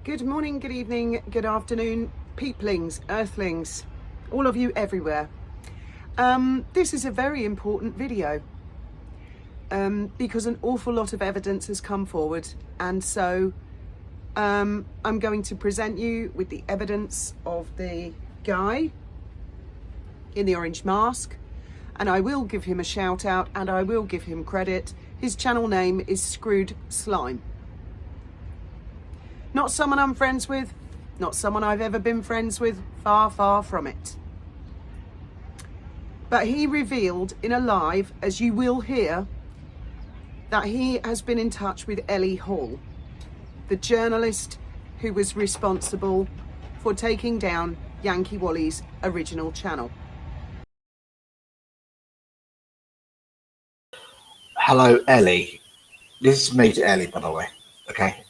Good morning, good evening, good afternoon, peoplings, earthlings, all of you everywhere. This is a very important video because an awful lot of evidence has come forward, and so I'm going to present you with the evidence of the guy in the orange mask, and I will give him a shout out and I will give him credit. His channel name is Screwed Slime. Not someone I'm friends with, not someone I've ever been friends with, far, far from it. But he revealed in a live, as you will hear, that he has been in touch with Ellie Hall, the journalist who was responsible for taking down Yankee Wally's original channel. Hello, Ellie. This is me to Ellie, by the way. Okay.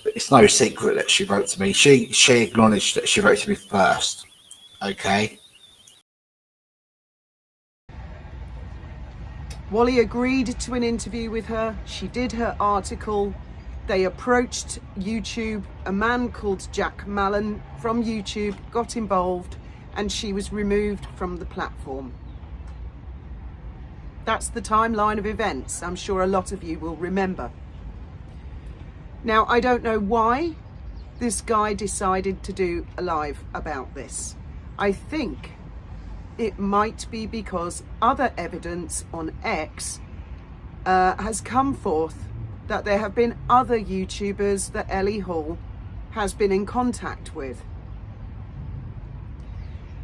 It's no secret that she wrote to me. She acknowledged that she wrote to me first. Okay. Wally agreed to an interview with her. She did her article. They approached YouTube. A man called Jack Mallon from YouTube got involved and she was removed from the platform. That's the timeline of events. I'm sure a lot of you will remember. Now, I don't know why this guy decided to do a live about this. I think it might be because other evidence on X has come forth that there have been other YouTubers that Ellie Hall has been in contact with.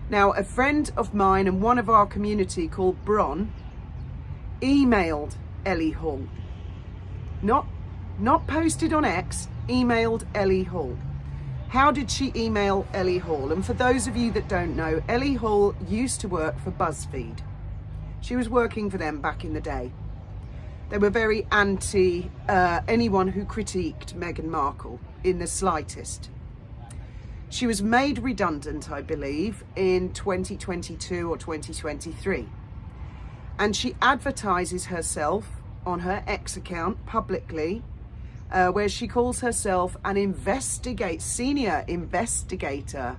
Now, a friend of mine and one of our community called Bron emailed Ellie Hall. Not posted on X, emailed Ellie Hall. How did she email Ellie Hall? And for those of you that don't know, Ellie Hall used to work for BuzzFeed. She was working for them back in the day. They were very anti anyone who critiqued Meghan Markle in the slightest. She was made redundant, I believe, in 2022 or 2023. And she advertises herself on her X account publicly, where she calls herself an senior investigator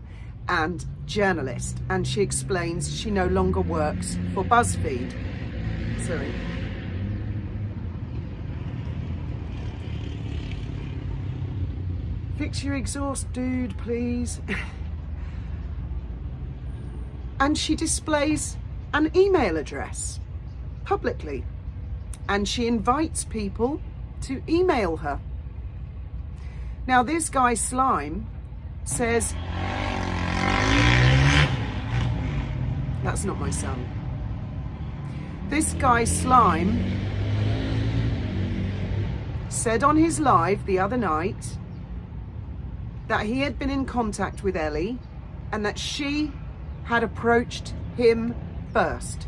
and journalist. And she explains she no longer works for BuzzFeed. Sorry. Fix your exhaust, dude, please. And she displays an email address publicly. And she invites people to email her. Now, this guy Slime says, that's not my son. This guy Slime said on his live the other night that he had been in contact with Ellie and that she had approached him first.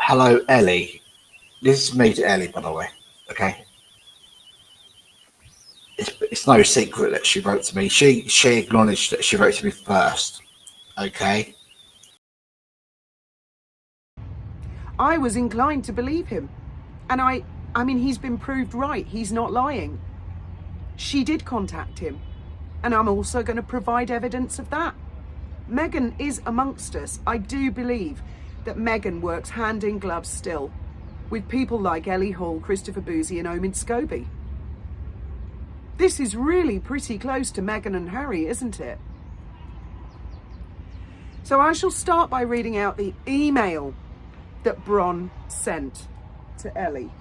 Hello, Ellie. This is me to Ellie, by the way. Okay. It's no secret that she wrote to me. She acknowledged that she wrote to me first. Okay. I was inclined to believe him. And I mean, he's been proved right. He's not lying. She did contact him. And I'm also going to provide evidence of that. Meghan is amongst us. I do believe that Meghan works hand in glove still with people like Ellie Hall, Christopher Boozy and Omid Scobie. This is really pretty close to Meghan and Harry, isn't it? So I shall start by reading out the email that Bron sent to Ellie.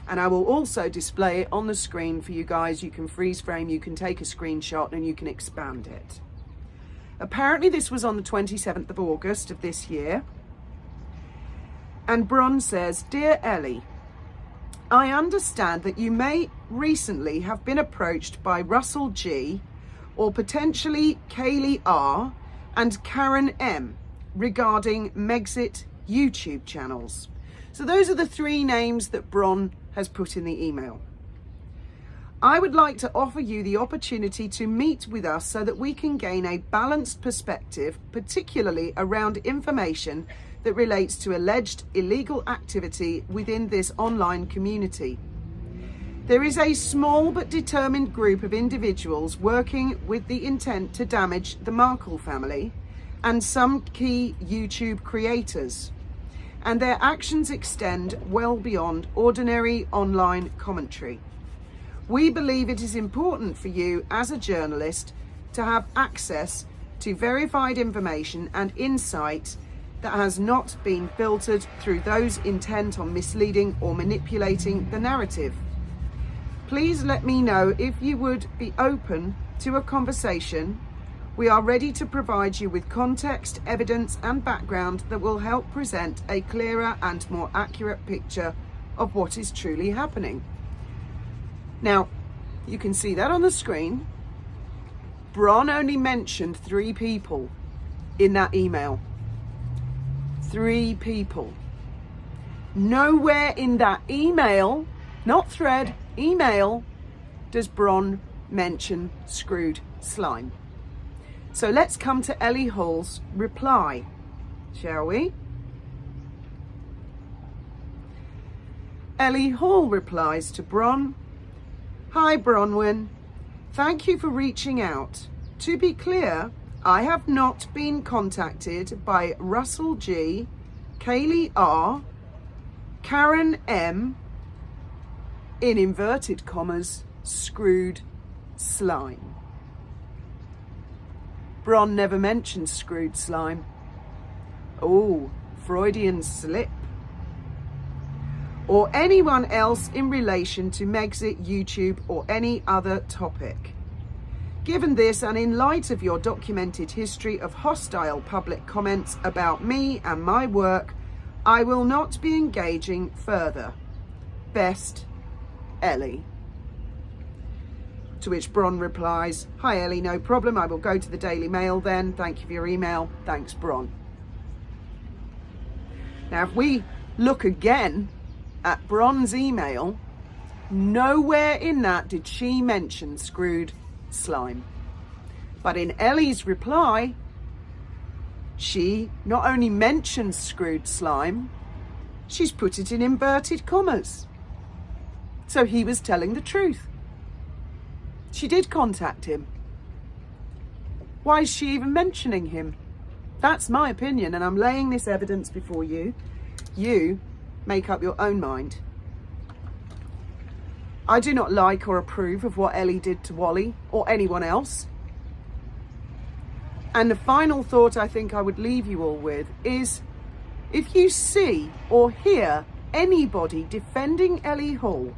And I will also display it on the screen for you guys. You can freeze frame, you can take a screenshot and you can expand it. Apparently this was on the 27th of August of this year. And Bron says, "Dear Ellie, I understand that you may recently have been approached by Russell G or potentially Kaylee R and Karen M regarding Megxit YouTube channels." So those are the three names that Bron has put in the email. "I would like to offer you the opportunity to meet with us so that we can gain a balanced perspective, particularly around information that relates to alleged illegal activity within this online community. There is a small but determined group of individuals working with the intent to damage the Markle family and some key YouTube creators, and their actions extend well beyond ordinary online commentary. We believe it is important for you as a journalist to have access to verified information and insight that has not been filtered through those intent on misleading or manipulating the narrative. Please let me know if you would be open to a conversation. We are ready to provide you with context, evidence, and background that will help present a clearer and more accurate picture of what is truly happening. Now, you can see that on the screen. Bron only mentioned 3 people in that email. 3 people. Nowhere in that email, not thread, email, does Bron mention screwed slime. So let's come to Ellie Hall's reply, shall we? Ellie Hall replies to Bron. Hi Bronwyn, thank you for reaching out. To be clear, I have not been contacted by Russell G, Kaylee R, Karen M, in inverted commas, screwed slime. Bron never mentioned screwed slime. Oh, Freudian slip. Or anyone else in relation to Megxit, YouTube, or any other topic. Given this, and in light of your documented history of hostile public comments about me and my work, I will not be engaging further. Best, Ellie. To which Bron replies, hi Ellie, no problem, I will go to the Daily Mail then. Thank you for your email. Thanks, Bron. Now, if we look again at Bron's email, nowhere in that did she mention screwed slime. But in Ellie's reply, she not only mentions screwed slime, she's put it in inverted commas. So he was telling the truth. She did contact him. Why is she even mentioning him? That's my opinion, and I'm laying this evidence before you. You make up your own mind. I do not like or approve of what Ellie did to Wally or anyone else. And the final thought I think I would leave you all with is, if you see or hear anybody defending Ellie Hall,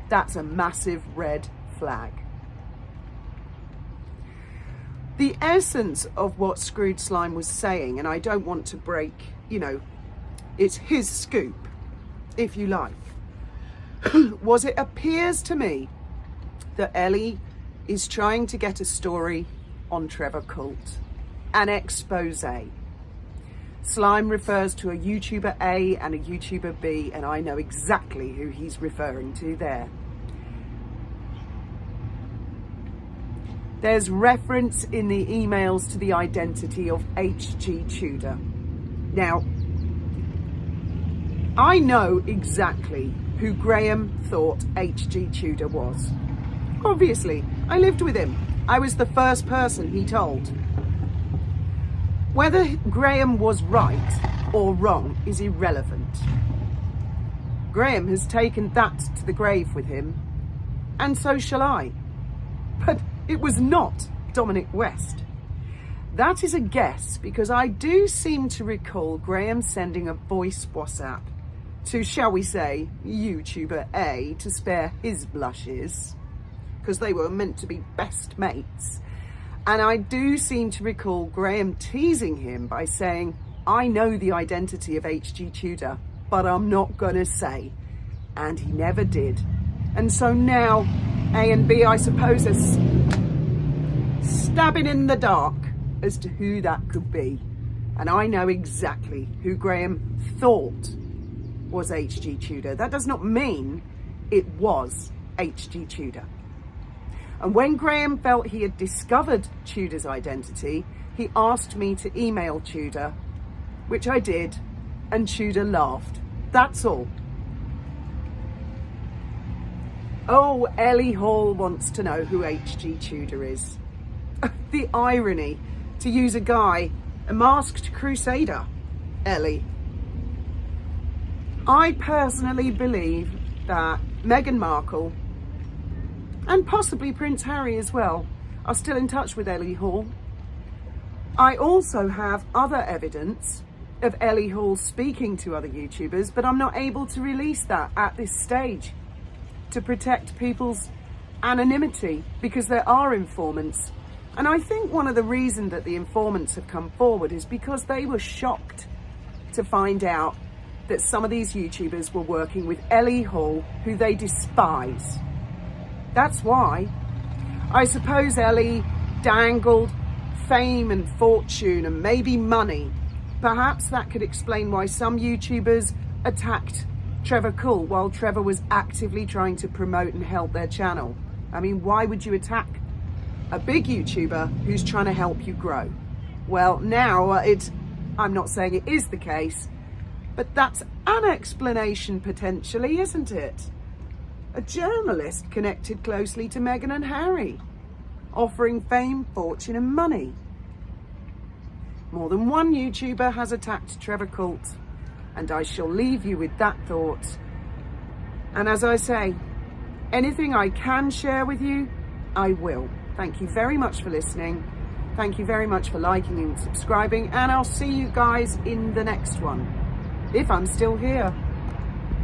that's a massive red flag. The essence of what Screwed Slime was saying, and I don't want to break, it's his scoop, if you like, was it appears to me that Ellie is trying to get a story on Trevor Cult, an expose. Slime refers to a YouTuber A and a YouTuber B, and I know exactly who he's referring to there. There's reference in the emails to the identity of H.G. Tudor. Now, I know exactly who Graham thought H.G. Tudor was. Obviously, I lived with him. I was the first person he told. Whether Graham was right or wrong is irrelevant. Graham has taken that to the grave with him, and so shall I. But it was not Dominic West. That is a guess, because I do seem to recall Graham sending a voice WhatsApp to, shall we say, YouTuber A to spare his blushes, because they were meant to be best mates. And I do seem to recall Graham teasing him by saying, I know the identity of H.G. Tudor, but I'm not going to say. And he never did. And so now A and B, I suppose, are stabbing in the dark as to who that could be. And I know exactly who Graham thought was H.G. Tudor. That does not mean it was H.G. Tudor. And when Graham felt he had discovered Tudor's identity, he asked me to email Tudor which I did, and Tudor laughed. That's all. Oh, Ellie Hall wants to know who H.G. Tudor is. The irony to use a guy, a masked crusader, Ellie. I personally believe that Meghan Markle, and possibly Prince Harry as well, are still in touch with Ellie Hall. I also have other evidence of Ellie Hall speaking to other YouTubers, but I'm not able to release that at this stage to protect people's anonymity, because there are informants. And I think one of the reasons that the informants have come forward is because they were shocked to find out that some of these YouTubers were working with Ellie Hall, who they despise. That's why. I suppose Ellie dangled fame and fortune and maybe money. Perhaps that could explain why some YouTubers attacked Trevor Cull while Trevor was actively trying to promote and help their channel. I mean, why would you attack a big YouTuber who's trying to help you grow? Well, now I'm not saying it is the case, but that's an explanation potentially, isn't it? A journalist connected closely to Meghan and Harry, offering fame, fortune and money. More than one YouTuber has attacked Trevor Cull, and I shall leave you with that thought. And as I say, anything I can share with you, I will. Thank you very much for listening. Thank you very much for liking and subscribing, and I'll see you guys in the next one, if I'm still here.